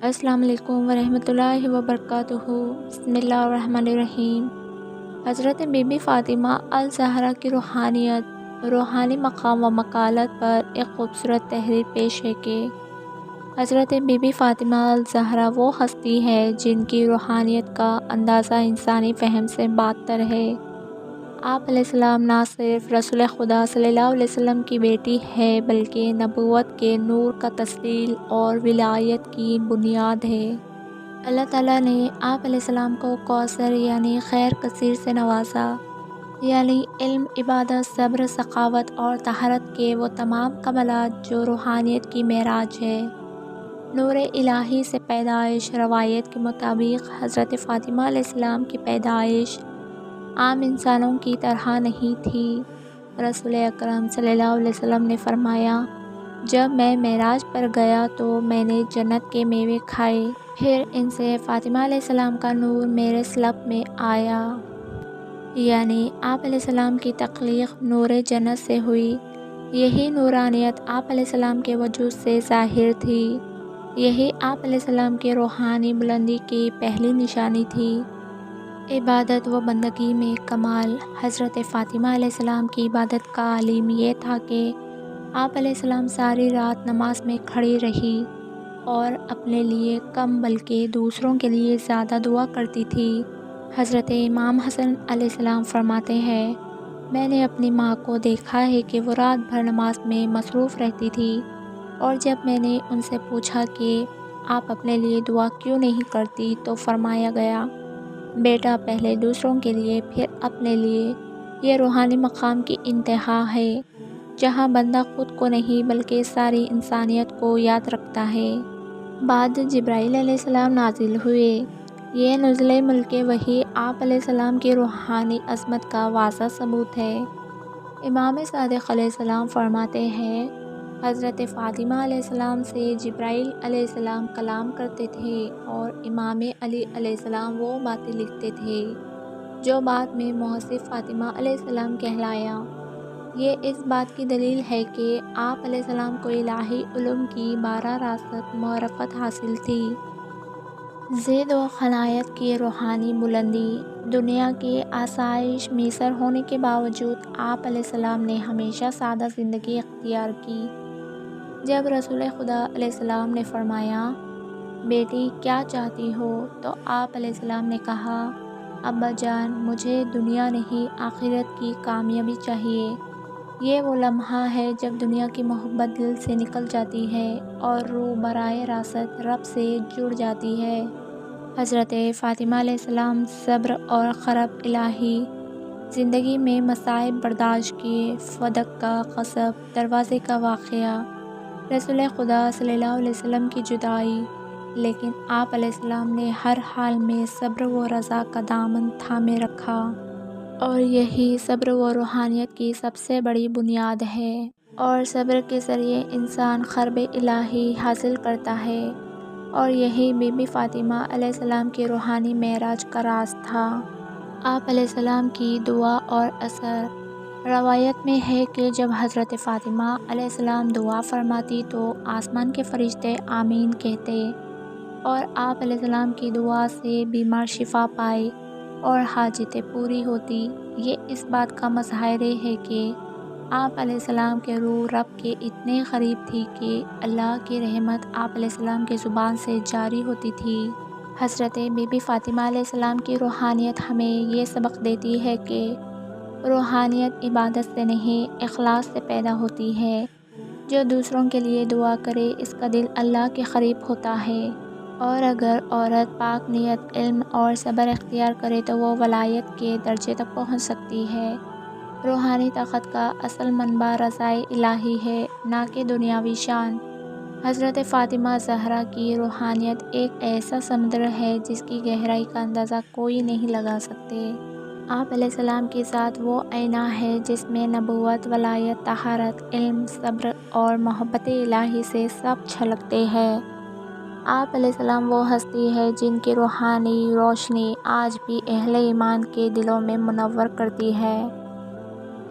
السلام علیکم ورحمۃ اللہ وبرکاتہ۔ بسم اللہ الرحمن الرحیم۔ حضرت بی بی فاطمہ الزہرا کی روحانیت، روحانی مقام و مکانت پر ایک خوبصورت تحریر پیش ہے کہ حضرت بی بی فاطمہ الزہرا وہ ہستی ہے جن کی روحانیت کا اندازہ انسانی فہم سے بالاتر ہے۔ آپ علیہ السلام نہ صرف رسول خدا صلی اللہ علیہ وسلم کی بیٹی ہے بلکہ نبوت کے نور کا تسلسل اور ولایت کی بنیاد ہے۔ اللہ تعالیٰ نے آپ علیہ السلام کو کوثر یعنی خیر کثیر سے نوازا، یعنی علم، عبادت، صبر، سخاوت اور طہارت کے وہ تمام کمالات جو روحانیت کی معراج ہے۔ نور الہی سے پیدائش۔ روایت کے مطابق حضرت فاطمہ علیہ السلام کی پیدائش عام انسانوں کی طرح نہیں تھی۔ رسول اکرم صلی اللہ علیہ وسلم نے فرمایا، جب میں معراج پر گیا تو میں نے جنت کے میوے کھائے، پھر ان سے فاطمہ علیہ السلام کا نور میرے سلب میں آیا۔ یعنی آپ علیہ السلام کی تخلیق نور جنت سے ہوئی۔ یہی نورانیت آپ علیہ السلام کے وجود سے ظاہر تھی۔ یہی آپ علیہ السلام کی روحانی بلندی کی پہلی نشانی تھی۔ عبادت و بندگی میں کمال۔ حضرت فاطمہ علیہ السلام کی عبادت کا عالم یہ تھا کہ آپ علیہ السلام ساری رات نماز میں کھڑی رہی اور اپنے لیے کم بلکہ دوسروں کے لیے زیادہ دعا کرتی تھی۔ حضرت امام حسن علیہ السلام فرماتے ہیں، میں نے اپنی ماں کو دیکھا ہے کہ وہ رات بھر نماز میں مصروف رہتی تھی، اور جب میں نے ان سے پوچھا کہ آپ اپنے لیے دعا کیوں نہیں کرتی تو فرمایا گیا، بیٹا پہلے دوسروں کے لیے پھر اپنے لیے۔ یہ روحانی مقام کی انتہا ہے جہاں بندہ خود کو نہیں بلکہ ساری انسانیت کو یاد رکھتا ہے۔ بعد جبرائیل علیہ السلام نازل ہوئے۔ یہ نزول ملک وحی آپ علیہ السلام کی روحانی عظمت کا واضح ثبوت ہے۔ امام صادق علیہ السلام فرماتے ہیں، حضرت فاطمہ علیہ السلام سے جبرائیل علیہ السلام کلام کرتے تھے اور امام علی علیہ السلام وہ باتیں لکھتے تھے جو بعد میں مصحف فاطمہ علیہ السلام کہلایا۔ یہ اس بات کی دلیل ہے کہ آپ علیہ السلام کو الہی علوم کی براہ راست معرفت حاصل تھی۔ زید و خلایت کی روحانی بلندی۔ دنیا کی آسائش میسر ہونے کے باوجود آپ علیہ السلام نے ہمیشہ سادہ زندگی اختیار کی۔ جب رسول خدا علیہ السلام نے فرمایا، بیٹی کیا چاہتی ہو، تو آپ علیہ السلام نے کہا، ابا جان، مجھے دنیا نہیں آخرت کی کامیابی چاہیے۔ یہ وہ لمحہ ہے جب دنیا کی محبت دل سے نکل جاتی ہے اور روح براہ راست رب سے جڑ جاتی ہے۔ حضرت فاطمہ علیہ السلام صبر اور کرب الہی، زندگی میں مصائب برداشت کیے، فدق کا غصب، دروازے کا واقعہ، رسول خدا صلی اللہ علیہ وسلم کی جدائی، لیکن آپ علیہ السلام نے ہر حال میں صبر و رضا کا دامن تھامے رکھا، اور یہی صبر و روحانیت کی سب سے بڑی بنیاد ہے۔ اور صبر کے ذریعے انسان قرب الہی حاصل کرتا ہے، اور یہی بی بی فاطمہ علیہ السلام کی روحانی معراج کا راز تھا۔ آپ علیہ السلام کی دعا اور اثر۔ روایت میں ہے کہ جب حضرت فاطمہ علیہ السلام دعا فرماتی تو آسمان کے فرشتے آمین کہتے، اور آپ علیہ السلام کی دعا سے بیمار شفا پائے اور حاجتیں پوری ہوتی۔ یہ اس بات کا مظہر ہے کہ آپ علیہ السلام کی روح رب کے اتنے قریب تھی کہ اللہ کی رحمت آپ علیہ السلام کی زبان سے جاری ہوتی تھی۔ حضرت بی بی فاطمہ علیہ السلام کی روحانیت ہمیں یہ سبق دیتی ہے کہ روحانیت عبادت سے نہیں اخلاص سے پیدا ہوتی ہے۔ جو دوسروں کے لیے دعا کرے اس کا دل اللہ کے قریب ہوتا ہے، اور اگر عورت پاک نیت، علم اور صبر اختیار کرے تو وہ ولایت کے درجے تک پہنچ سکتی ہے۔ روحانی طاقت کا اصل منبع رضا الہی ہے، نہ کہ دنیاوی شان۔ حضرت فاطمہ زہرا کی روحانیت ایک ایسا سمندر ہے جس کی گہرائی کا اندازہ کوئی نہیں لگا سکتے۔ آپ علیہ السلام کی ذات وہ آئینہ ہے جس میں نبوت، ولایت، طہارت، علم، صبر اور محبت الہی سے سب چھلکتے ہیں۔ آپ علیہ السلام وہ ہستی ہے جن کی روحانی روشنی آج بھی اہل ایمان کے دلوں میں منور کرتی ہے۔